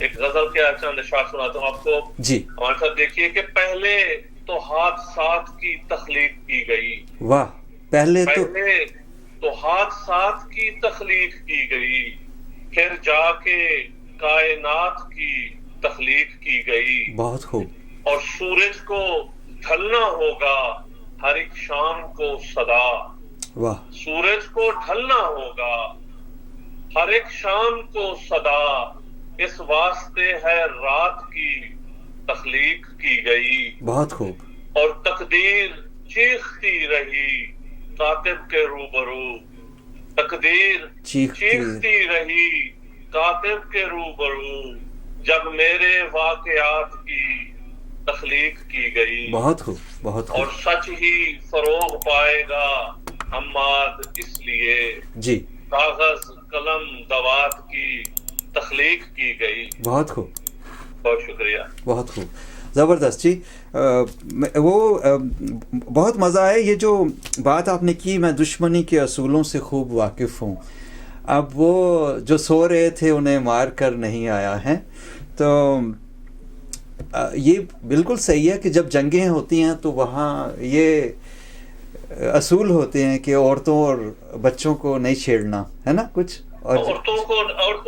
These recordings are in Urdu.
ایک غزل کے چند اشعار سناتا ہوں آپ کو جی. ہمارے ساتھ دیکھیے کہ پہلے تو حادثات کی تخلیق کی گئی. واہ. پہلے تو حادثات کی تخلیق کی گئی، پھر جا کے کائنات کی تخلیق کی گئی. بہت خوب. اور سورج کو ڈھلنا ہوگا ہر ایک شام کو صدا. واہ. سورج کو ڈھلنا ہوگا ہر ایک شام کو صدا، اس واسطے ہے رات کی تخلیق کی گئی. بہت خوب. اور تقدیر چیختی رہی کاتب کے روبرو. تقدیر چیختی رہی کاتب کے روبرو جب میرے واقعات کی تخلیق کی گئی. بہت خوب. بہت خوب. اور سچ ہی فروغ پائے گا حماد اس لیے جی کاغذ قلم دوات کی تخلیق کی گئی. بہت خوب. بہت شکریہ. بہت خوب. زبردست جی. وہ بہت مزہ آیا. یہ جو بات آپ نے کی، میں دشمنی کے اصولوں سے خوب واقف ہوں. اب وہ جو سو رہے تھے انہیں مار کر نہیں آیا ہے. تو یہ بالکل صحیح ہے کہ جب جنگیں ہوتی ہیں تو وہاں یہ اصول ہوتے ہیں کہ عورتوں اور بچوں کو نہیں چھیڑنا، ہے نا. کچھ عورتوں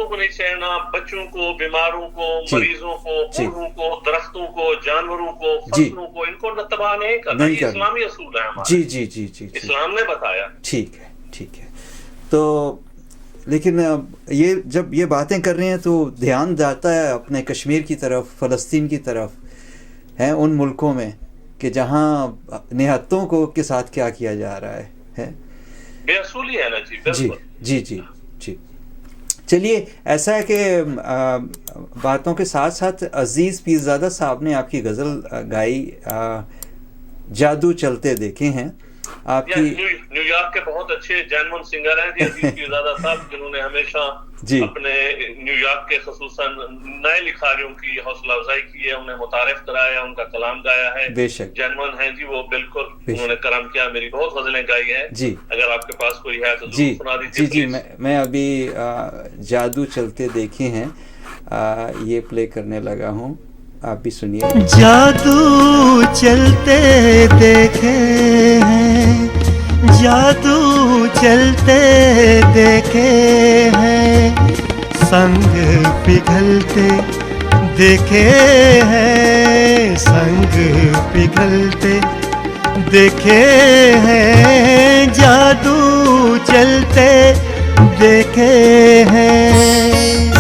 کو نہیں چھیڑنا، بچوں کو، بیماروں کو، مریضوں کو، بوڑھوں کو، درختوں کو، جانوروں کو، فصلوں کو، ان کو تباہ نہیں کرنا. یہ اسلامی اصول ہے ہمارا. جی جی جی جی اسلام نے بتایا. ٹھیک ہے. ٹھیک ہے. تو لیکن یہ جب یہ باتیں کر رہے ہیں تو دھیان جاتا ہے اپنے کشمیر کی طرف، فلسطین کی طرف، ہیں ان ملکوں میں کہ جہاں نہتوں کو کے ساتھ کیا کیا جا رہا ہے. بے اصولی ہے نا جی. جی جی جی جی. چلیے، ایسا ہے کہ باتوں کے ساتھ ساتھ عزیز پیرزادہ صاحب نے آپ کی غزل گائی جادو چلتے دیکھے ہیں. آپ کی نیو یارک کے بہت اچھے جینون سنگر ہیں جی عزیز پیرزادہ صاحب، جنہوں نے ہمیشہ اپنے نیو یارک کے خصوصاً نئے لکھاریوں کی حوصلہ افزائی کی ہے، انہیں متعارف کرایا، ان کا کلام گایا ہے. بے شک جینون ہیں جی وہ، بالکل انہوں نے کرم کیا، میری بہت غزلیں گائی ہیں جی. اگر آپ کے پاس کوئی ہے تو جی سنا دیجیے. جی. میں ابھی جادو چلتے دیکھے ہیں یہ پلے کرنے لگا ہوں، آپ بھی سنیے. جادو چلتے دیکھے ہیں، جادو چلتے دیکھے ہیں، سنگ پگھلتے دیکھے ہیں، سنگ پگھلتے دیکھے ہیں، جادو چلتے دیکھے ہیں.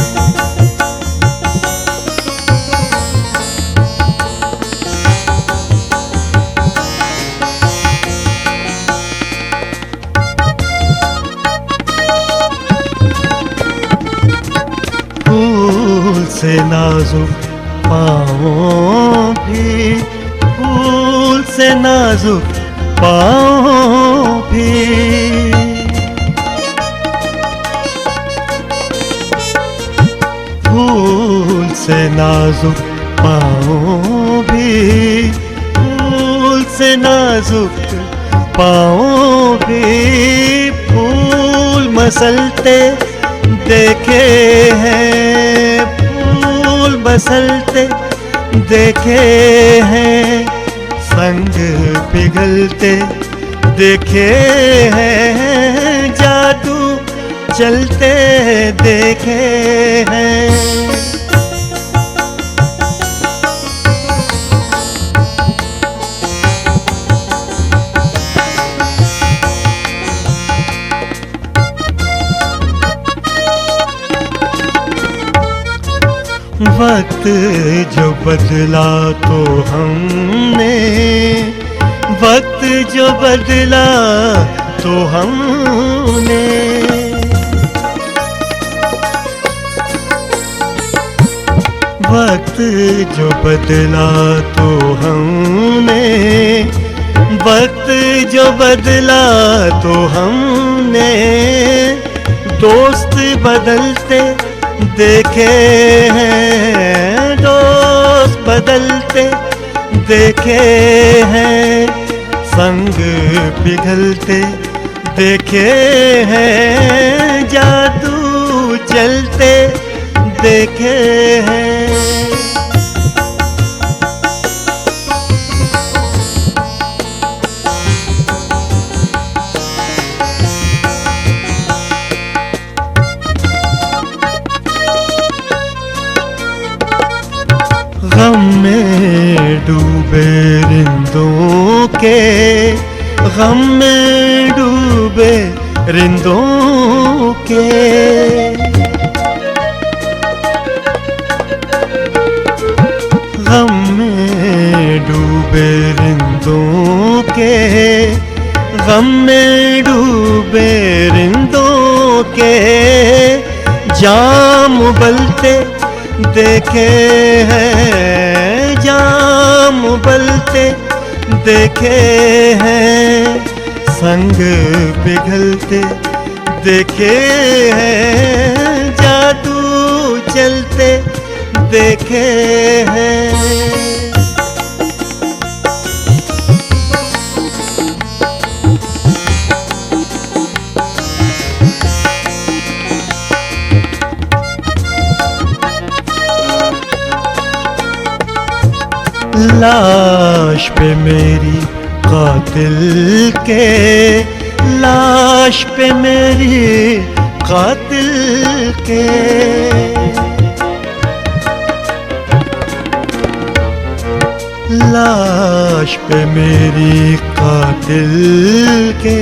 سے نازک پاؤں بھی، پھول سے نازک پاؤں بھی، پھول سے نازک پاؤں بھی، پھول سے نازک پاؤں بھی، پھول مسلتے دیکھے ہیں، پھول مسلتے دیکھے ہیں، سنگ پگھلتے دیکھے ہیں، جادو چلتے دیکھے ہیں. وقت جو بدلا تو ہم نے، وقت جو بدلا تو ہم نے، وقت جو بدلا تو ہم نے، وقت جو بدلا تو ہم نے، دوست بدلتے دیکھے ہیں، دوست بدلتے دیکھے ہیں، سنگ پگھلتے دیکھے ہیں، جادو چلتے دیکھے ہیں. غم میں ڈوبے رندوں کے، غم میں ڈوبے رندوں کے، غم میں ڈوبے رندوں کے، غم میں ڈوبے رندوں کے، جام ابلتے دیکھے ہیں، جام ابلتے دیکھے ہیں، سنگ پگھلتے دیکھے ہیں، جادو چلتے دیکھے ہیں. لاش پہ میری قاتل کے، لاش پہ میری قاتل کے، لاش پہ میری قاتل کے،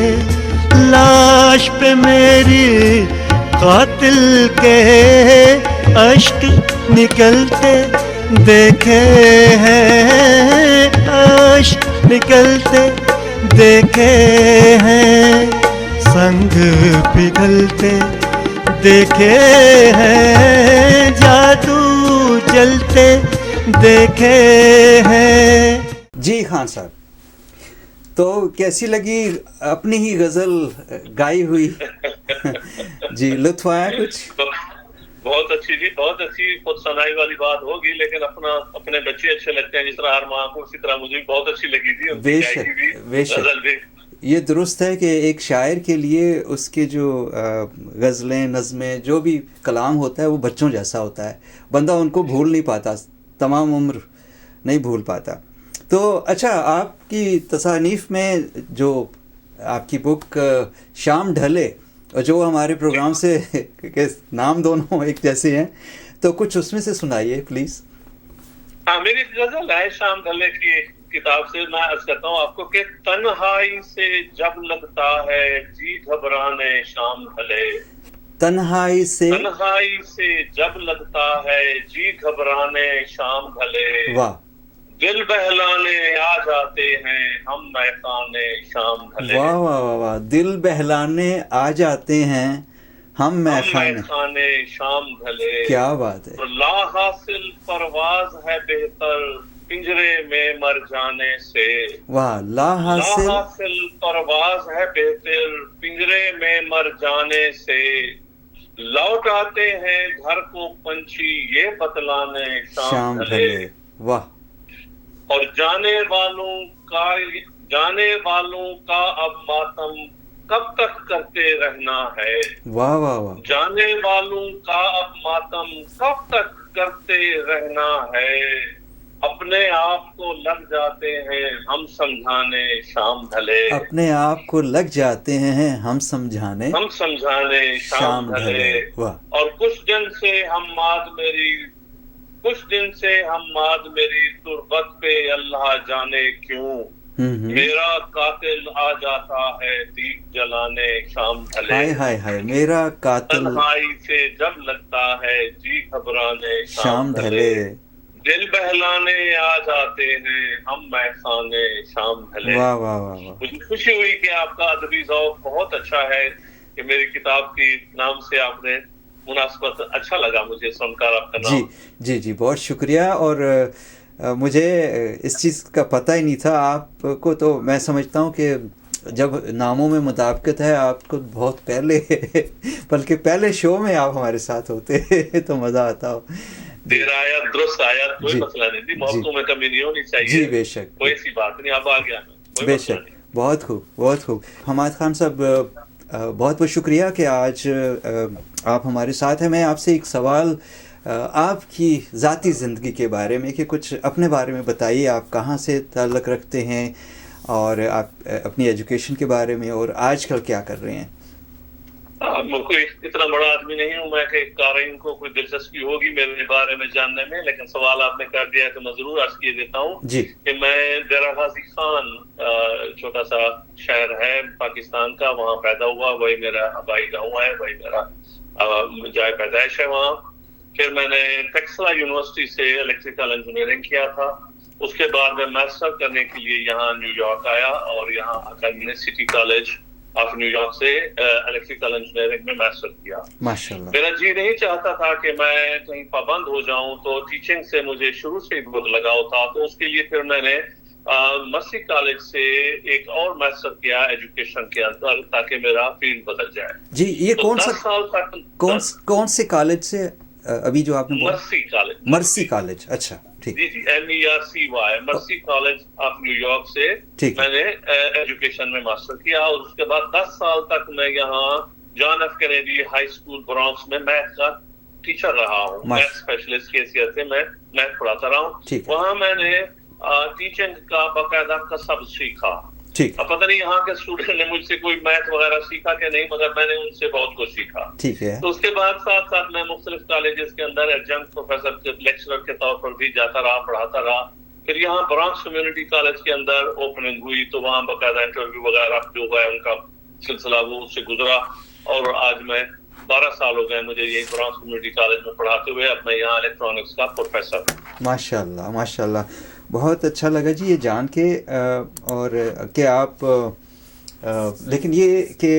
لاش پہ میری قاتل کے، اشک نکلتے دیکھے ہیں، اشک نکلتے دیکھے ہیں، سنگ پگھلتے دیکھے ہیں، جادو چلتے دیکھے ہیں. جی خان صاحب، تو کیسی لگی اپنی ہی غزل گائی ہوئی؟ جی لطف آیا کچھ؟ بہت اچھی جی، بہت اچھی. خود سنائی والی بات ہوگی لیکن اپنے بچے اچھے لگتے ہیں جس طرح ہر ماں کو، اسی طرح مجھے بھی بہت اچھی لگی تھی. بے شک بے شک. یہ درست ہے کہ ایک شاعر کے لیے اس کے جو غزلیں، نظمیں، جو بھی کلام ہوتا ہے وہ بچوں جیسا ہوتا ہے. بندہ ان کو بھول نہیں پاتا، تمام عمر نہیں بھول پاتا. تو اچھا، آپ کی تصانیف میں جو آپ کی بک شام ڈھلے، اور جو ہمارے پروگرام سے نام دونوں ایک جیسے ہیں، تو کچھ اس میں سے سنائیے پلیز. ہاں، میری غزل ہے شام ڈھلے کی کتاب سے. میں عرض کرتا ہوں آپ کو کہ تنہائی سے جب لگتا ہے جی گھبرانے شام ڈھلے، تنہائی سے جب لگتا ہے جی گھبرانے شام ڈھلے، واہ، دل بہلانے آ جاتے ہیں ہم مہکانے شام ڈھلے. واہ واہ واہ واہ، دل بہلانے آ جاتے ہیں ہم مہکانے شام ڈھلے. کیا بات ہے. لا حاصل پرواز ہے بہتر پنجرے میں مر جانے سے. واہ، لا حاصل پرواز ہے بہتر پنجرے میں مر جانے سے، لوٹ آتے ہیں گھر کو پنچھی یہ بتلانے شام ڈھلے. واہ. اور جانے والوں کا اب ماتم کب تک کرتے رہنا ہے. واہ واہ واہ. جانے والوں کا اب ماتم کب تک کرتے رہنا ہے، اپنے آپ کو لگ جاتے ہیں ہم سمجھانے شام ڈھلے. اپنے آپ کو لگ جاتے ہیں ہم سمجھانے شام ڈھلے. اور کچھ دن سے ہم ماد میری تربت پہ اللہ جانے کیوں، میرا قاتل آ جاتا ہے دیپ جلانے شام ڈھلے. ہائے ہائے ہائے، میرا قاتل تنہائی سے جب لگتا ہے جی گھبرانے شام ڈھلے، دل بہلانے آ جاتے ہیں ہم مہکانے شام ڈھلے. واہ واہ واہ واہ. مجھے خوشی ہوئی کہ آپ کا ادبی ذوق بہت اچھا ہے، کہ میری کتاب کی نام سے آپ نے مناسبت، اچھا لگا مجھے سن کر آپ کا نام. جی جی، بہت شکریہ. اور مجھے اس چیز کا پتہ ہی نہیں تھا. آپ کو تو میں سمجھتا ہوں کہ جب ناموں میں مطابقت ہے، آپ کو بہت پہلے بلکہ پہلے شو میں آپ ہمارے ساتھ ہوتے تو مزہ آتا ہو. دیر آیا درست آیا، کوئی مسئلہ نہیں تھی. موقعوں میں کمی نہیں ہونی چاہیے. جی بے شک، کوئی ایسی بات نہیں. اب آ گیا بے شک. بہت خوب بہت خوب. حماد خان صاحب، بہت بہت شکریہ کہ آج آپ ہمارے ساتھ ہیں. میں آپ سے ایک سوال آپ کی ذاتی زندگی کے بارے میں کہ کچھ اپنے بارے میں بتائیے، آپ کہاں سے تعلق رکھتے ہیں اور آپ اپنی ایجوکیشن کے بارے میں اور آج کل کیا کر رہے ہیں؟ کوئی اتنا بڑا آدمی نہیں ہوں میں کہ قارئین کو کوئی دلچسپی ہوگی میرے بارے میں جاننے میں، لیکن سوال آپ نے کر دیا تو میں ضرور عرض کیے دیتا ہوں کہ میں ڈیرہ غازی خان چھوٹا سا شہر ہے پاکستان کا، وہاں پیدا ہوا، وہی میرا آبائی گاؤں ہے، وہی میرا جائے پیدائش ہے وہاں۔ پھر میں نے ٹیکسلا یونیورسٹی سے الیکٹریکل انجینئرنگ کیا تھا، اس کے بعد میں ماسٹر کرنے کے لیے یہاں نیو یارک آیا اور یہاں آ کر میں نے city college of new York سے الیکٹریکل انجینئرنگ میں ماسٹر کیا۔ ماشاءاللہ۔ میرا جی نہیں چاہتا تھا کہ میں کہیں پابند ہو جاؤں، تو ٹیچنگ سے مجھے شروع سے ہی بہت لگاؤ تھا، تو اس کے لیے پھر میں نے مرسی کالج سے ایک اور ماسٹر کیا ایجوکیشن کے اندر تاکہ میرا فیلڈ بدل جائے۔ جی یہ کون سا 10 سال تک کون سے کالج سے ابھی جو آپ نے بولا؟ مرسی کالج۔ مرسی کالج، اچھا ٹھیک۔ جی MERCY مرسی کالج آف نیو یارک سے میں نے ایجوکیشن میں ماسٹر کیا، اور اس کے بعد 10 سال تک میں یہاں John F Kennedy high school Bronx میں میتھ کا ٹیچر رہا ہوں، میتھ اسپیشلسٹ کی حیثیت سے میں میتھ پڑھاتا رہا ہوں۔ وہاں میں نے ٹیچنگ کا باقاعدہ کسب سیکھا۔ اب پتہ نہیں یہاں کے اسٹوڈنٹ نے مجھ سے کوئی میتھ وغیرہ سیکھا کہ نہیں، مگر میں نے ان سے بہت کچھ سیکھا۔ تو اس کے بعد ساتھ ساتھ میں مختلف کالجز کے اندر ایڈجنکٹ پروفیسر لیکچرر کے طور پر بھی جاتا رہا، پڑھاتا رہا۔ پھر یہاں برانکس کمیونٹی کالج کے اندر اوپننگ ہوئی تو وہاں باقاعدہ انٹرویو وغیرہ جو ہے ان کا سلسلہ وہ اس سے گزرا، اور آج میں 12 سال ہو گئے مجھے یہی برانکس کمیونٹی کالج میں پڑھاتے ہوئے، اب میں یہاں الیکٹرانکس کا پروفیسر ہوں۔ ماشاء اللہ ماشاء اللہ، بہت اچھا لگا جی یہ جان کے، اور کہ آپ لیکن یہ کہ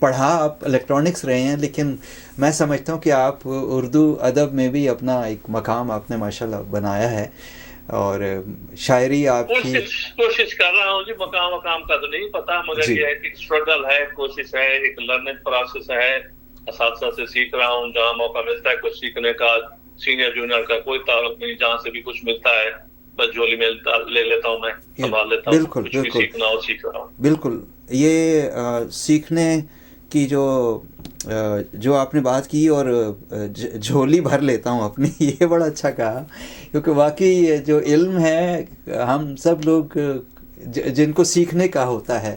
پڑھا آپ الیکٹرانکس رہے ہیں، لیکن میں سمجھتا ہوں کہ آپ اردو ادب میں بھی اپنا ایک مقام آپ نے ماشاءاللہ بنایا ہے، اور شاعری آپ کی کوشش کر رہا ہوں جی، مقام کا تو نہیں پتا، مگر یہ ہے کہ اسٹرگل ہے، کوشش ہے، ایک لرننگ پروسیس ہے، اساتذہ سے سیکھ رہا ہوں، جہاں موقع ملتا ہے کچھ سیکھنے کا، سینئر جونیئر کا کوئی تعلق نہیں، جہاں سے بھی کچھ ملتا ہے بس جھولی میں لے لیتا ہوں، میں سنبھال لیتا ہوں، کچھ بھی سیکھنا ہو سیکھ رہا ہوں۔ بالکل، یہ سیکھنے کی جو آپ نے بات کی اور جھولی بھر لیتا ہوں اپنی، یہ بڑا اچھا کہا، کیونکہ واقعی جو علم ہے ہم سب لوگ جن کو سیکھنے کا ہوتا ہے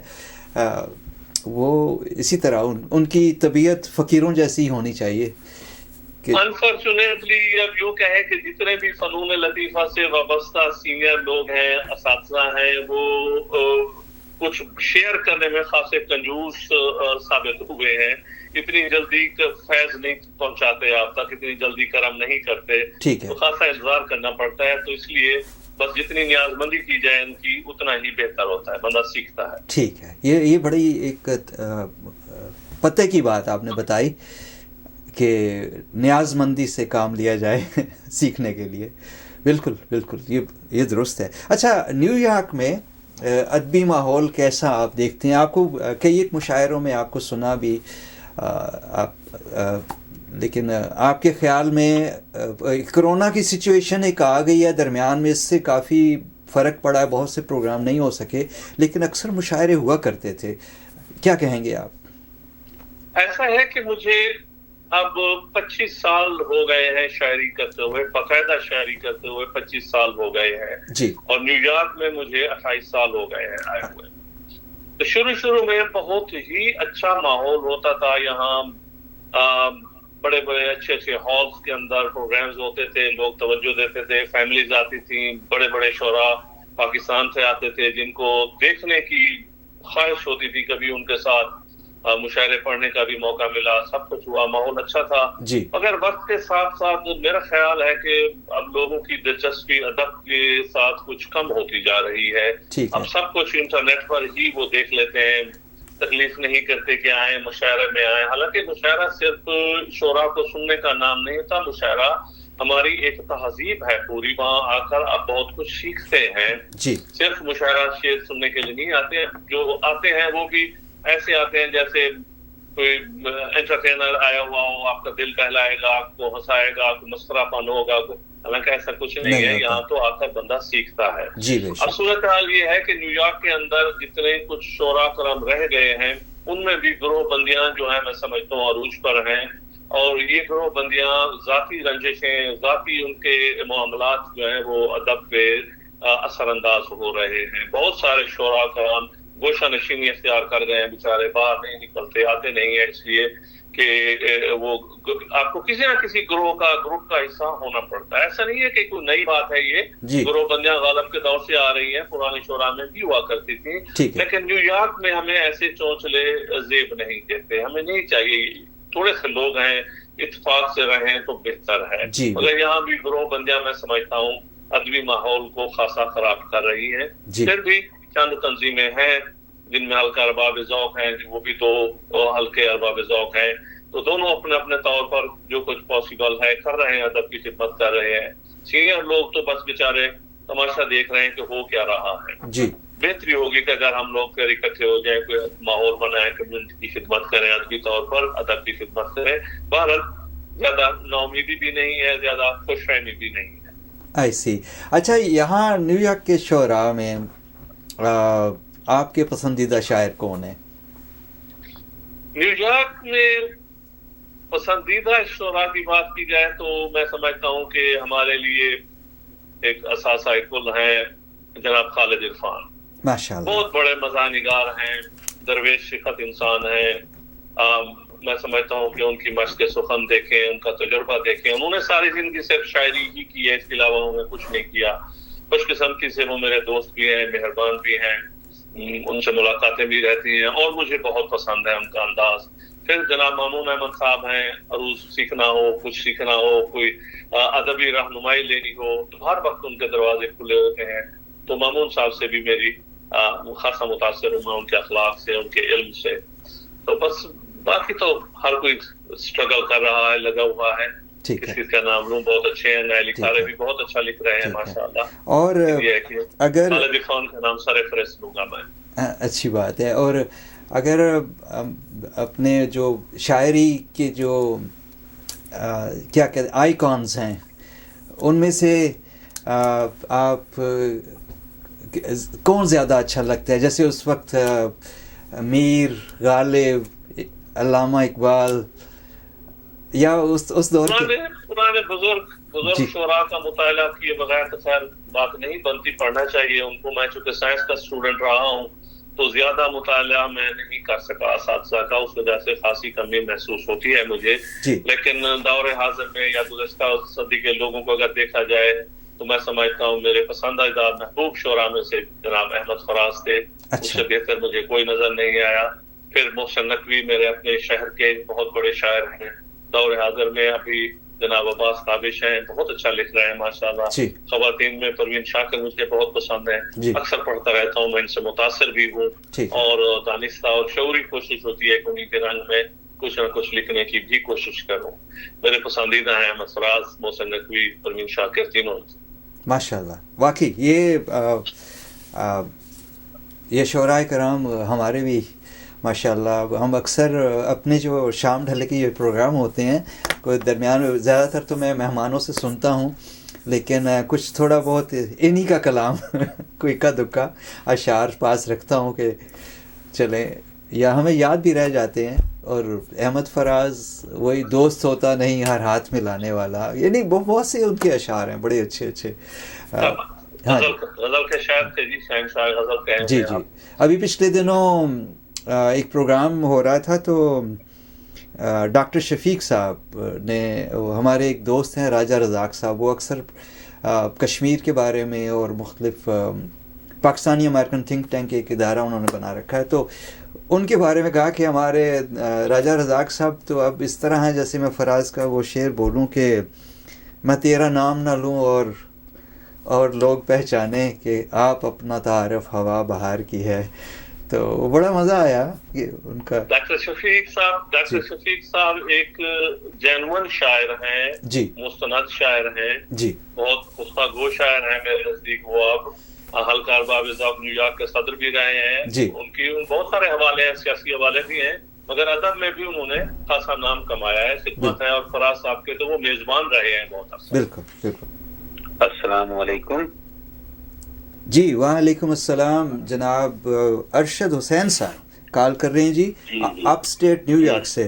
وہ اسی طرح ان کی طبیعت فقیروں جیسی ہونی چاہیے۔ انفارچونیٹلی اب یوں کہیں کہ جتنے بھی فنون لطیفہ سے وابستہ سینئر لوگ ہیں، اساتذہ ہیں، وہ کچھ شیئر کرنے میں خاصے کنجوس ثابت ہوئے ہیں، اتنی جلدی فیض نہیں پہنچاتے آپ تک، اتنی جلدی کرم نہیں کرتے، تو خاصا انتظار کرنا پڑتا ہے، تو اس لیے بس جتنی نیاز مندی کی جائے ان کی اتنا ہی بہتر ہوتا ہے، بندہ سیکھتا ہے۔ ٹھیک ہے، یہ بڑی ایک پتے کی بات آپ نے بتائی کہ نیاز مندی سے کام لیا جائے سیکھنے کے لیے، بالکل بالکل یہ درست ہے۔ اچھا، نیو یارک میں ادبی ماحول کیسا آپ دیکھتے ہیں؟ آپ کو کئی ایک مشاعروں میں آپ کو سنا بھی، لیکن آپ کے خیال میں کرونا کی سچویشن ایک آ گئی ہے درمیان میں، اس سے کافی فرق پڑا ہے، بہت سے پروگرام نہیں ہو سکے، لیکن اکثر مشاعرے ہوا کرتے تھے، کیا کہیں گے آپ؟ ایسا ہے کہ مجھے اب 25 سال ہو گئے ہیں شاعری کرتے ہوئے، باقاعدہ شاعری کرتے ہوئے 25 سال ہو گئے ہیں جی، اور نیو یارک میں مجھے 28 سال ہو گئے ہیں آئے ہوئے۔ تو شروع میں بہت ہی اچھا ماحول ہوتا تھا یہاں، بڑے بڑے اچھے ہالز کے اندر پروگرامز ہوتے تھے، لوگ توجہ دیتے تھے، فیملیز آتی تھیں، بڑے بڑے شعراء پاکستان سے آتے تھے جن کو دیکھنے کی خواہش ہوتی تھی، کبھی ان کے ساتھ مشاعرے پڑھنے کا بھی موقع ملا، سب کچھ ہوا، ماحول اچھا تھا جی۔ مگر وقت کے ساتھ ساتھ میرا خیال ہے کہ اب لوگوں کی دلچسپی ادب کے ساتھ کچھ کم ہوتی جا رہی ہے، اب سب کچھ انٹرنیٹ پر ہی وہ دیکھ لیتے ہیں، تکلیف نہیں کرتے کہ آئیں مشاعرے میں آئیں، حالانکہ مشاعرہ صرف شعراء کو سننے کا نام نہیں ہوتا، مشاعرہ ہماری ایک تہذیب ہے پوری، وہاں آ کر آپ بہت کچھ سیکھتے ہیں جی۔ صرف مشاعرہ شعر سننے کے لیے نہیں آتے، جو آتے ہیں وہ بھی ایسے آتے ہیں جیسے کوئی انٹرٹینر آیا ہوا ہو، آپ کا دل بہلائے گا، آپ کو ہنسائے گا، آپ کو مسخرہ پن ہوگا، حالانکہ ایسا کچھ نہیں ہے، یہاں تو آ کر بندہ سیکھتا ہے۔ اب صورتحال یہ ہے کہ نیو یارک کے اندر جتنے کچھ شعراء کرام رہ گئے ہیں ان میں بھی گروہ بندیاں جو ہیں میں سمجھتا ہوں عروج پر ہیں، اور یہ گروہ بندیاں ذاتی رنجشیں، ذاتی ان کے معاملات جو ہیں وہ ادب پہ اثر انداز ہو رہے ہیں. بہت سارے شعراء کرام گوشہ نشینی اختیار کر گئے ہیں، بیچارے باہر نہیں نکلتے، آتے نہیں ہیں، اس لیے کہ وہ آپ کو کسی نہ کسی گروپ کا حصہ ہونا پڑتا ہے. ایسا نہیں ہے کہ کوئی نئی بات ہے، یہ گروہ بندیاں غالب کے دور سے آ رہی ہیں، پرانی شعراء میں بھی ہوا کرتی تھی. لیکن نیو یارک میں ہمیں ایسے چونچلے زیب نہیں دیتے، ہمیں نہیں چاہیے. تھوڑے سے لوگ ہیں، اتفاق سے رہیں تو بہتر ہے. مگر یہاں بھی گروہ بندیاں میں سمجھتا ہوں ادبی ماحول کو خاصا خراب کر رہی ہیں. پھر بھی چند تنظیمیں ہیں جن میں ہلکا ارباب ذوق ہیں، وہ بھی دو ہلکے ارباب ذوق ہیں، تو دونوں اپنے اپنے طور پر جو کچھ پاسبل ہے کر رہے ہیں، ادب کی خدمت کر رہے ہیں. سینئر لوگ تو بس بیچارے تماشا دیکھ رہے ہیں کہ ہو کیا رہا ہے. بہتری ہوگی کہ اگر ہم لوگ پھر اکٹھے ہو جائیں، کوئی ماحول بنائیں، کمیونٹی کی خدمت کریں، ادبی طور پر ادب کی خدمت کریں. بہرحال زیادہ ناامیدی بھی نہیں ہے، زیادہ خوش فہمی بھی نہیں ہے. ایسی اچھا، یہاں نیو یارک کے شعراء میں آپ کے پسندیدہ شاعر کون ہیں؟ نیو یارک میں پسندیدہ شعراء کی بات کی جائے تو میں سمجھتا ہوں کہ ہمارے لیے ایک اثاثہ کل ہیں جناب خالد عرفان. ماشاءاللہ بہت بڑے مزاح نگار ہیں، درویش شخص انسان ہیں. میں سمجھتا ہوں کہ ان کی مشق سخن دیکھیں، ان کا تجربہ دیکھیں. انہوں نے ساری زندگی صرف شاعری ہی کی ہے، اس کے علاوہ انہوں نے کچھ نہیں کیا. خوش قسمتی سے وہ میرے دوست بھی ہیں، مہربان بھی ہیں، ان سے ملاقاتیں بھی رہتی ہیں اور مجھے بہت پسند ہے ان کا انداز. پھر جناب مامون احمد صاحب ہیں، عروض سیکھنا ہو، کچھ سیکھنا ہو، کوئی ادبی رہنمائی لینی ہو تو ہر وقت ان کے دروازے کھلے ہوتے ہیں. تو مامون صاحب سے بھی میری خاصا متاثر ہوں میں، ان کے اخلاق سے، ان کے علم سے. تو بس باقی تو ہر کوئی اسٹرگل کر رہا ہے، لگا ہوا ہے. کسی کا نام لوں، بہت اچھے ہیں، نئے لکھارے بھی بہت اچھا لکھ رہے ہیں ماشاءاللہ. اور اگر خالد عرفان کا نام سر فہرست لوں گا میں. اچھی بات ہے. اور اگر اپنے جو شاعری کے جو کیا کہتے آئیکونز ہیں ان میں سے آپ کون زیادہ اچھا لگتا ہے؟ جیسے اس وقت میر، غالب، علامہ اقبال یا اس دور کے پرانے بزرگ شعراء کا مطالعہ کیے بغیر تو خیر بات نہیں بنتی، پڑھنا چاہیے ان کو. میں چونکہ سائنس کا اسٹوڈنٹ رہا ہوں تو زیادہ مطالعہ میں نہیں کر سکا اساتذہ کا، اس وجہ سے خاصی کمی محسوس ہوتی ہے مجھے. لیکن دور حاضر میں یا گزشتہ صدی کے لوگوں کو اگر دیکھا جائے تو میں سمجھتا ہوں میرے پسندیدہ محبوب شعراء میں سے جناب احمد فراز تھے. اس سے بہتر مجھے کوئی نظر نہیں آیا. پھر محسن نقوی میرے اپنے شہر کے بہت بڑے شاعر ہیں. دور حاضر میں ابھی جناب عباس تابش ہیں، بہت اچھا لکھ رہے ہیں ماشاءاللہ. خواتین میں پروین شاکر مجھے بہت پسند ہیں، اکثر پڑھتا رہتا ہوں، میں ان سے متاثر بھی ہوں. اور دانستہ اور شعوری کوشش ہوتی ہے کہ انہیں کے رنگ میں کچھ نہ کچھ لکھنے کی بھی کوشش کروں. میرے پسندیدہ ہیں احمد فراز، محسن نقوی، پروین شاکر، تینوں. ماشاءاللہ واقعی یہ شعراء کرام ہمارے بھی ماشاءاللہ. ہم اکثر اپنے جو شام ڈھلے کے یہ پروگرام ہوتے ہیں کوئی درمیان میں، زیادہ تر تو میں مہمانوں سے سنتا ہوں، لیکن کچھ تھوڑا بہت انہی کا کلام کوئی اکا دکا اشعار پاس رکھتا ہوں کہ چلیں یا ہمیں یاد بھی رہ جاتے ہیں. اور احمد فراز وہی دوست ہوتا نہیں ہر ہاتھ میں لانے والا، یعنی بہت سے ان کے اشعار ہیں بڑے اچھے اچھے. جی جی. ابھی پچھلے دنوں ایک پروگرام ہو رہا تھا تو ڈاکٹر شفیق صاحب نے، ہمارے ایک دوست ہیں راجہ رزاق صاحب، وہ اکثر کشمیر کے بارے میں اور مختلف پاکستانی امریکن تھنک ٹینک ایک ادارہ انہوں نے بنا رکھا ہے، تو ان کے بارے میں کہا کہ ہمارے راجہ رزاق صاحب تو اب اس طرح ہیں جیسے میں فراز کا وہ شعر بولوں کہ میں تیرا نام نہ لوں اور لوگ پہچانیں کہ آپ اپنا تعارف ہوا بہار کی ہے. تو بڑا مزہ آیا کہ ان کا. ڈاکٹر شفیق صاحب ایک جینون شاعر ہیں، مستند شاعر ہیں، بہت پختہ گو شاعر ہیں میرے نزدیک. وہ اب ہلکا ارباب ذوق نیو یارک کے صدر بھی رہے ہیں. ان کی بہت سارے حوالے ہیں، سیاسی حوالے بھی ہیں، مگر ادب میں بھی انہوں نے خاصا نام کمایا ہے، خدمت ہے. اور فراز صاحب کے تو وہ میزبان رہے ہیں بہت عرصہ. بالکل. السلام علیکم. جی وعلیکم السلام. جناب ارشد حسین صاحب کال کر رہے ہیں جی، اپ اسٹیٹ نیو یارک سے.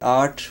8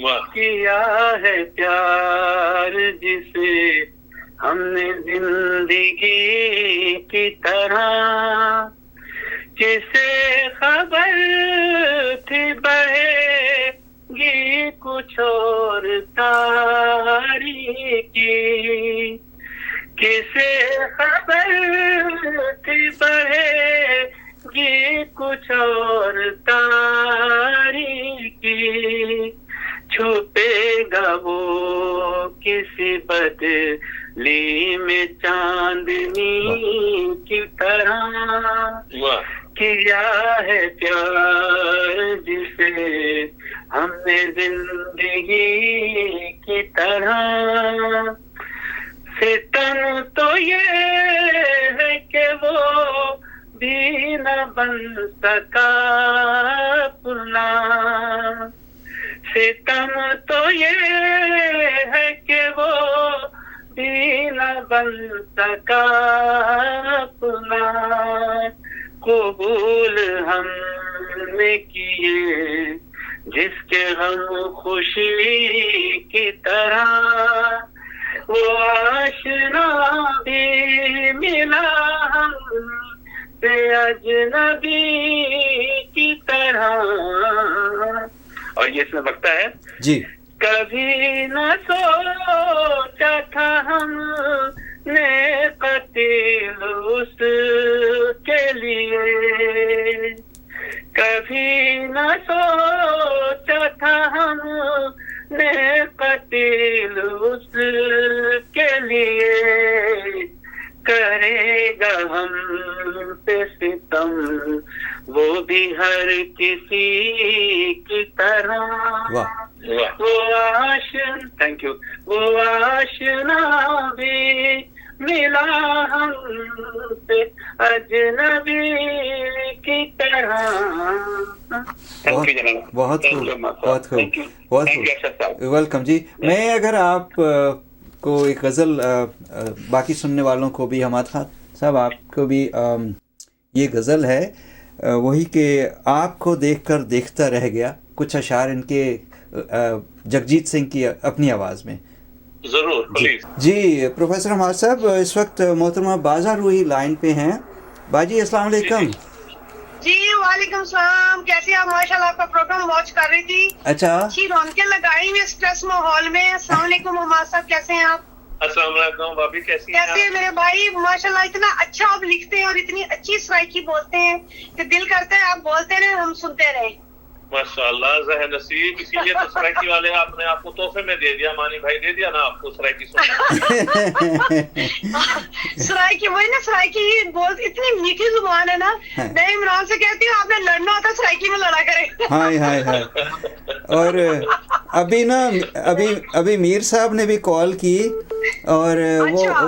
کیا ہے پیار جسے ہم نے زندگی کی طرح، جسے خبر تھی بڑھے گی کچھ اور تاریکی، کسے خبر تھی بڑھے گی کچھ اور تاریکی، چھپے گا وہ کسی بدلی میں چاندنی کی طرح، کیا ہے پیار جسے ہم نے زندگی کی طرح، ستم تو یہ ہے کہ وہ بھی نہ بن سکا اپنا، ستم تو یہ ہے کہ وہ بھی نہ بن سکا اپنا، قبول ہم نے کیے جس کے غم خوشی کی طرح، وہ آشنا بھی ملا ہم سے اجنبی کی طرح۔ اور یہ اس میں بکتا ہے جی، کبھی نہ سوچا تھا ہم نے قتل اس کے لیے، کبھی نہ سوچا تھا ہم نے قتل اس کے لیے، کرے گا ہم پہ ستم وہ بھی ہر کسی کی طرح، وہ تھینک یو، وہ آشنا بھی ملا ہم سے اجنبی کی طرح۔ بہت خوب، بہت خوب، بہت خوب، ویلکم جی۔ میں اگر آپ کو ایک غزل، باقی سننے والوں کو بھی، حماد خان صاحب آپ کو بھی یہ غزل ہے وہی کہ آپ کو دیکھ کر دیکھتا رہ گیا، کچھ اشعار ان کے جگجیت سنگھ کی اپنی آواز میں۔ ضرور پلیز۔ جی پروفیسر حماد صاحب، اس وقت محترمہ بازا روحی لائن پہ ہیں۔ باجی السلام علیکم۔ جی وعلیکم السلام، کیسے آپ؟ ماشاء اللہ آپ کا پروگرام واچ کر رہی تھی۔ اچھا، اچھی رونقیں لگائی ہوئی اسٹریس ماحول میں۔ السلام علیکم حماد صاحب، کیسے ہیں آپ؟ السلام علیکم بھابھی، کیسی ہیں؟ کیسے ہیں میرے بھائی؟ ماشاء اللہ اتنا اچھا آپ لکھتے ہیں اور اتنی اچھی سرائکی بولتے ہیں کہ دل کرتا ہے آپ بولتے رہیں، ہم سنتے رہیں۔ ماشاء اللہ، ذہن نصیب، اسی لیے تو سرائکی والے آپ نے آپ کو تحفے میں دے دیا، مانی بھائی دے دیا نا آپ کو سرائکی سننا۔ سرائکی وہی نا، سرائکی بول اتنی میٹھی زبان ہے نا، میں عمران سے کہتی ہوں آپ نے لڑنا ہوتا سرائکی میں لڑا کرے۔ ہائے ہائے ہائے۔ اور ابھی نا ابھی میر صاحب نے بھی کال کی اور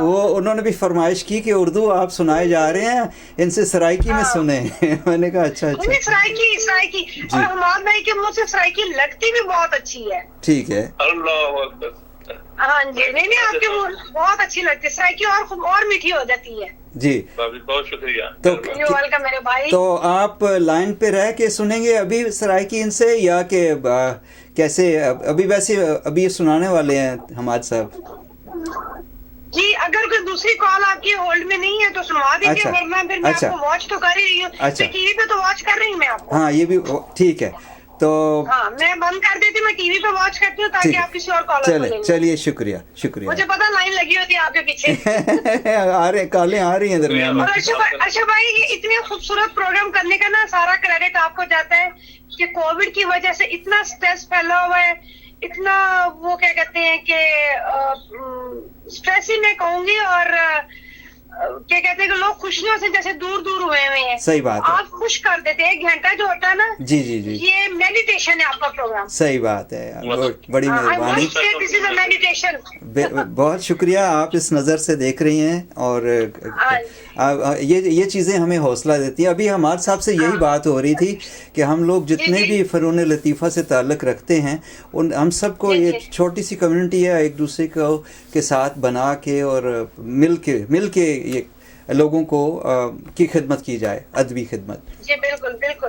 وہ انہوں نے بھی فرمائش کی کہ اردو آپ سنائے جا رہے ہیں، ان سے سرائکی میں سنیں۔ میں نے کہا اچھا اچھا، سرائکی اور حماد بھائی کے منہ سے سرائکی لگتی بھی بہت اچھی ہے۔ ٹھیک ہے، اللہ اکبر۔ ہاں جی، نہیں آپ کے بہت اچھی لگتی ہے سرائکی، اور میٹھی ہو جاتی ہے۔ جی بہت شکریہ، ویلکم میرے بھائی۔ تو آپ لائن پہ رہ کے سنیں گے ابھی سرائکی ان سے، یا کہ کیسے؟ ابھی ویسے ابھی سنانے والے ہیں حماد صاحب؟ جی اگر کوئی دوسری کال آپ کی ہولڈ میں نہیں ہے تو سنوا دیجیے، ورنہ پھر میں آپ کو واچ تو کر ہی رہی ہوں، ٹی وی پہ تو واچ کر رہی ہوں میں آپ کو۔ ہاں یہ بھی ٹھیک ہے، تو ہاں میں بند کر دیتی ہوں، میں ٹی وی پہ واچ کرتی ہوں تاکہ آپ کسی اور کالر کو لیں۔ چلیے شکریہ شکریہ، مجھے پتا لائن لگی ہوتی ہے آپ کے پیچھے۔ آ رہے کالیں آ رہی ہیں درمیان میں۔ ارشد بھائی یہ اتنے خوبصورت پروگرام کرنے کا نا سارا کریڈٹ آپ کو جاتا ہے کہ کووڈ کی وجہ سے اتنا اسٹریس پھیلا ہوا ہے، اتنا وہ کیا کہتے ہیں کہ اسٹریس ہی میں کہوں گی، اور کیا کہتے ہیں کہ لوگ خوشیوں سے جیسے دور دور ہوئے ہیں۔ صحیح بات ہے، آپ خوش کر دیتے ہیں۔ 1 گھنٹہ جو ہوتا ہے نا، جی جی جی، یہ میڈیٹیشن ہے آپ کا پروگرام۔ صحیح بات ہے، بڑی مہربانی، بہت شکریہ، آپ اس نظر سے دیکھ رہی ہیں اور یہ چیزیں ہمیں حوصلہ دیتی ہیں۔ ابھی حماد صاحب سے یہی بات ہو رہی تھی کہ ہم لوگ جتنے بھی فنون لطیفہ سے تعلق رکھتے ہیں ہم سب کو یہ چھوٹی سی کمیونٹی ہے، ایک دوسرے کے ساتھ بنا کے اور مل کے یہ لوگوں کو کی خدمت کی جائے، ادبی خدمت۔ جی بالکل بالکل،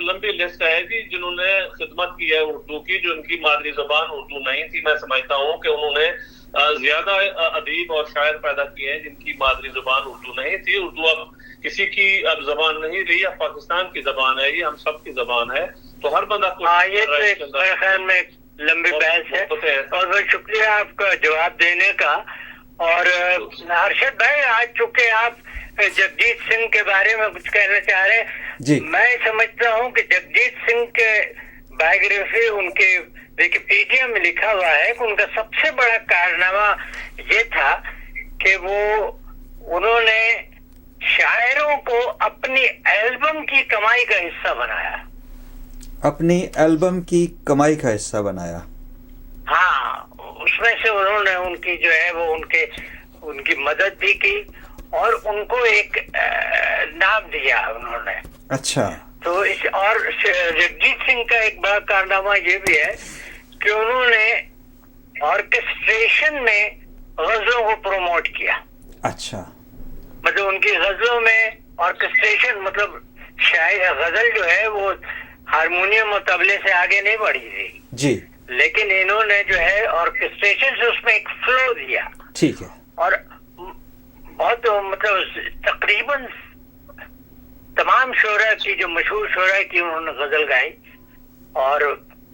لمبی لسٹ ہے جی جنہوں نے خدمت کی ہے اردو کی, جو ان کی مادری زبان اردو نہیں تھی. میں سمجھتا ہوں کہ انہوں نے زیادہ ادیب اور شاعر پیدا کیے ہیں جن کی مادری زبان اردو نہیں تھی. اردو اب کسی کی اب زبان نہیں رہی, اب پاکستان کی زبان ہے, یہ ہم سب کی زبان ہے. تو ہر بندہ میرے خیال میں لمبی بحث ہے, اور بہت شکریہ آپ کا جواب دینے کا. اور ارشد بھائی, آج چونکہ آپ جگجیت سنگھ کے بارے میں کچھ کہنا چاہ رہے ہیں جی. میں سمجھتا ہوں کہ جگجیت سنگھ کے بایوگرافی ان کے ویکیپیڈیا میں لکھا ہوا ہے کہ ان کا سب سے بڑا کارنامہ یہ تھا کہ انہوں نے شاعروں کو اپنی البم کی کمائی کا حصہ بنایا. اپنی البم کی کمائی کا حصہ بنایا. ہاں, اس میں سے انہوں نے ان کی جو ہے وہ ان کی مدد بھی کی اور ان کو ایک نام دیا انہوں نے. اچھا. تو اور جگجیت سنگھ کا ایک بڑا کارنامہ یہ بھی ہے کہ انہوں نے آرکسٹریشن میں غزلوں کو پروموٹ کیا. اچھا. مطلب ان کی غزلوں میں آرکسٹریشن, مطلب غزل جو ہے وہ ہارمونیم اور طبلے سے آگے نہیں بڑھی تھی جی, لیکن انہوں نے جو ہے آرکسٹریشن سے اس میں ایک فلو دیا. ٹھیک ہے. اور بہت مطلب تقریباً تمام شعراء کی, جو مشہور شعراء کی انہوں نے غزل گائی, اور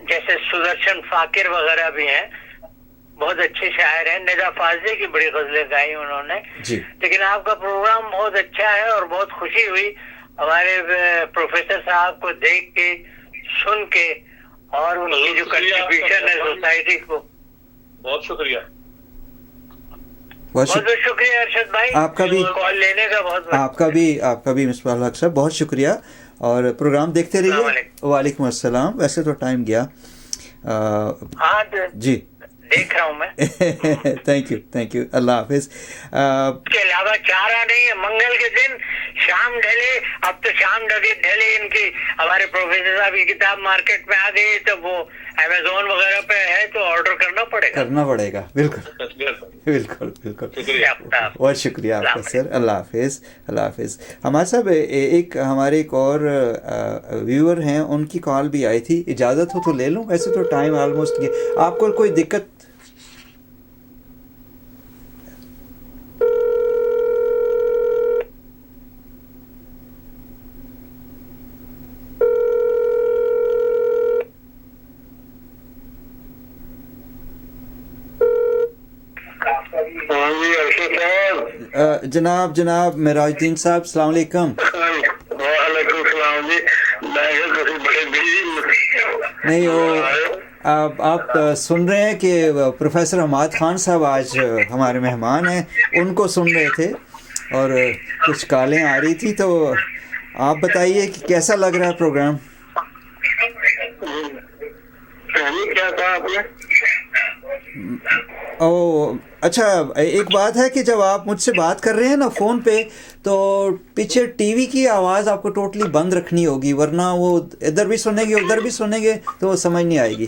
جیسے سدرشن فاقر وغیرہ بھی ہیں, بہت اچھے شاعر ہیں. ندا فاضلی کی بڑی غزلیں گائی انہوں نے جی. لیکن آپ کا پروگرام بہت اچھا ہے اور بہت خوشی ہوئی ہمارے پروفیسر صاحب کو دیکھ کے, سن کے, اور ان کی جو کنٹریبیوشن ہے سوسائٹی کو. بہت شکریہ. بہت بہت شکریہ ارشد بھائی, آپ کا بھی کال لینے کا. بہت آپ کا بھی مصباح الحق صاحب بہت شکریہ, اور پروگرام دیکھتے رہیے. وعلیکم السلام. ویسے تو ٹائم گیا. ہاں جی, دیکھ رہا ہوں میں. Thank you. اللہ حافظ. اس کے علاوہ چارہ نہیں ہے. منگل کے دن شام ڈھلے, اب تو شام ڈھلے ان کی ہمارے پروفیسر صاحب کی کتاب مارکیٹ میں آ گئی, تو وہ امیزون وغیرہ پہ ہے تو آرڈر کرنا پڑے گا. بالکل. بہت شکریہ آپ کا سر. اللہ حافظ. ہمارے صاحب ہمارے ایک اور ویور ہیں, ان کی کال بھی آئی تھی. اجازت ہو تو لے لوں؟ ویسے تو ٹائم آلموسٹ گیا. آپ کو کوئی دقت؟ جناب معراج الدین صاحب, السلام علیکم. وعلیکم السلام جی. نہیں, آپ سن رہے ہیں کہ پروفیسر حماد خان صاحب آج ہمارے مہمان ہیں, ان کو سن رہے تھے اور کچھ کالیں آ رہی تھی. تو آپ بتائیے کہ کیسا لگ رہا ہے پروگرام؟ کیا کہا آپ نے؟ اچھا, ایک بات ہے کہ جب آپ مجھ سے بات کر رہے ہیں نا فون پہ, تو پیچھے ٹی وی کی آواز آپ کو ٹوٹلی بند رکھنی ہوگی, ورنہ وہ ادھر بھی سنیں گے ادھر بھی سنیں گے تو وہ سمجھ نہیں آئے گی.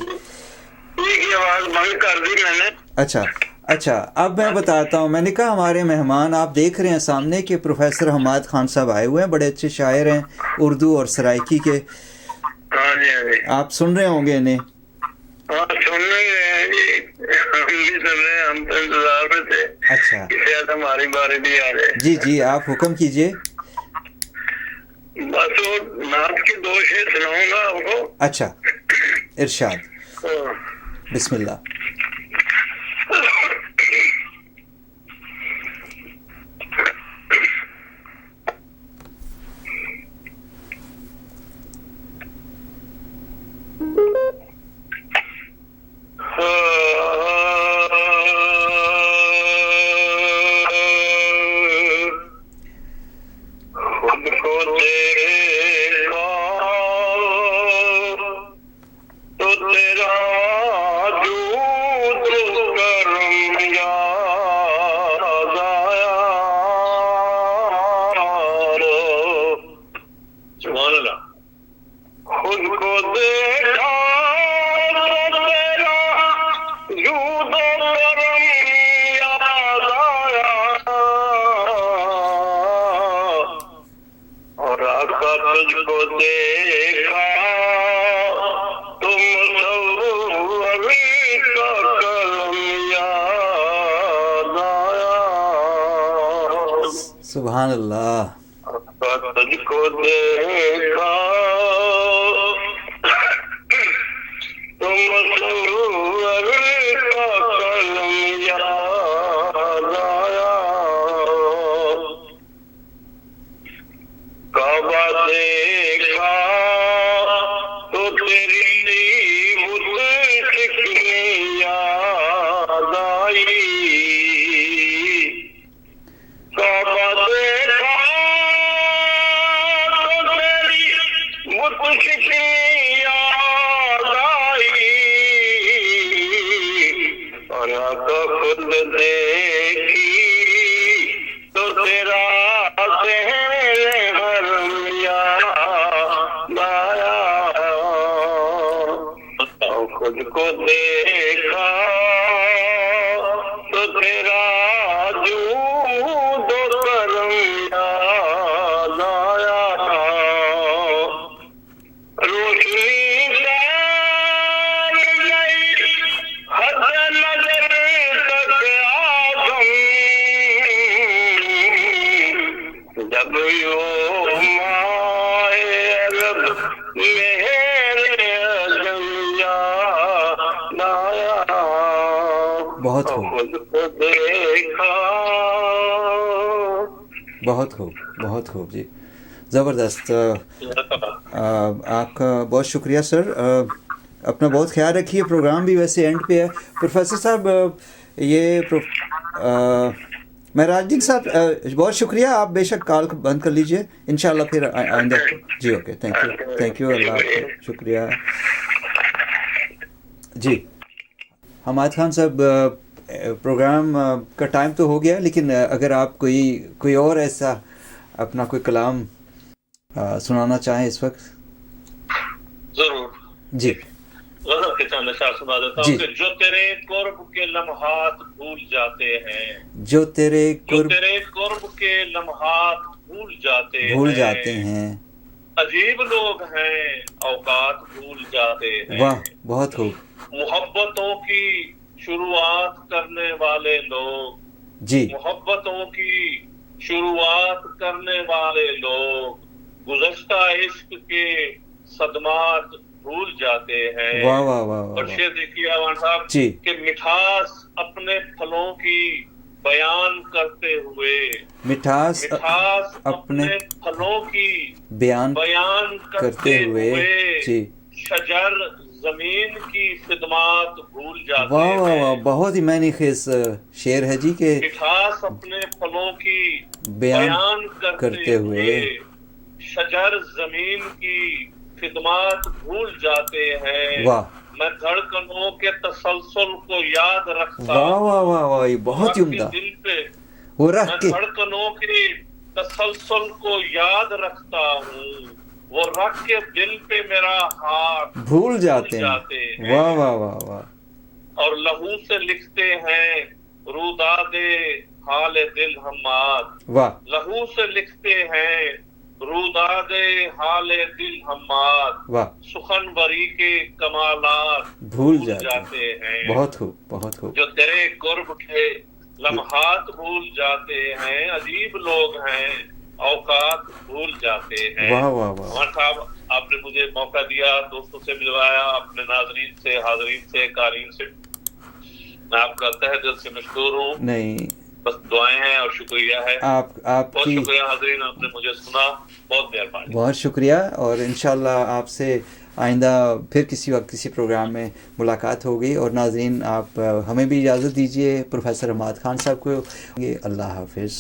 آواز بند کر دی میں نے. اچھا, اب میں بتاتا ہوں. میں نے کہا ہمارے مہمان آپ دیکھ رہے ہیں سامنے کہ پروفیسر حماد خان صاحب آئے ہوئے ہیں, بڑے اچھے شاعر ہیں اردو اور سرائکی کے. آپ سن رہے ہوں گے انہیں. ہم تو انتظار میں تھے. اچھا, ہماری باری بھی آ رہے. جی آپ حکم کیجئے. بس وہ نعت کے 2 شعر سناؤں گا آپ کو. اچھا, ارشاد. بسم اللہ. دیکھا تم ابھی کا کلم یاد آیا. سبحان اللہ. تجھ کو دیکھا تم ابھی کا کلم یاد آیا. کعبہ دیکھا تو تیری متشکری یاد آئی. کعبہ دیکھا تو تیری متشکری یاد آئی. اور آقا خود دیکھی تو تیرا خود کو دیکھا تو تیرا جود و کرم یاد آیا. روشنی جان گئی حد نظر تک آدم. جب یوں مائے عرب بہت خوب بہت خوب بہت خوب جی، زبردست. آپ کا بہت شکریہ سر. اپنا بہت خیال رکھیے. پروگرام بھی ویسے اینڈ پہ ہے. پروفیسر صاحب یہ مہراج الدین صاحب بہت شکریہ. آپ بے شک کال بند کر لیجئے انشاءاللہ پھر آئندہ. جی اوکے، تھینک یو. اللہ حافظ. شکریہ جی. حماد خان صاحب پروگرام کا ٹائم تو ہو گیا، لیکن اگر آپ کوئی اور ایسا اپنا کوئی کلام سنانا چاہیں اس وقت. ضرور جی. غزل کے چند اشعار سنا دیتا ہوں کہ جو تیرے قرب کے لمحات بھول جاتے ہیں، جو تیرے قرب کے لمحات بھول جاتے ہیں، عجیب لوگ ہیں اوقات بھول جاتے ہیں. واہ بہت خوب. محبتوں کی شروعات کرنے والے لوگ جی، محبتوں کی شروعات کرنے والے لوگ گزشتہ عشق کے صدمات بھول جاتے ہیں. واہ واہ واہ. اور شعر دیکھیے آوان صاحب جی، کہ مٹھاس اپنے پھلوں کی بیان کرتے ہوئے، مٹھاس اپنے پھلوں کی بیان کرتے ہوئے جی، شجر زمین کی خدمات بھول جاتے ہیں. واہ واہ واہ. بہت ہی معنی خیز شعر ہے جی کہ مٹھاس اپنے پھلوں کی بیان کرتے ہوئے شجر زمین کی خدمات بھول جاتے ہیں. واہ. میں دھڑکنوں کے تسلسل کو یاد رکھتا واہ واہ واہ واہ. بہت ہی عمدہ. دل پہ وہ رکھ کے دھڑکنوں کے تسلسل کو یاد رکھتا ہوں، وہ رکھ کے دل پہ میرا ہاتھ بھول جاتے ہیں. واہ واہ واہ واہ. اور لہو سے لکھتے ہیں روداد حال دل ہمات. واہ. لہو سے لکھتے ہیں روداد حال دل ہمات. واہ. سخنوری کے کمالات بھول جاتے ہیں. بہت خوب بہت خوب. جو تیرے قرب کے لمحات بھول جاتے ہیں، عجیب لوگ ہیں اوقات بھول جاتے ہیں. واہ واہ واہ. عمر صاحب آپ نے مجھے موقع دیا، دوستوں سے ملوایا، اپنے ناظرین سے، حاضرین سے، قارئین سے، میں آپ کا تہ دل سے مشکور ہوں. نہیں بس دعائیں ہیں اور شکریہ ہے. آپ بہت شکریہ حاضرین، آپ نے مجھے سنا، بہت مہربانی. بہت شکریہ. اور انشاءاللہ آپ سے آئندہ پھر کسی وقت کسی پروگرام میں ملاقات ہوگی. اور ناظرین آپ ہمیں بھی اجازت دیجیے، پروفیسر حماد خان صاحب کو. اللہ حافظ.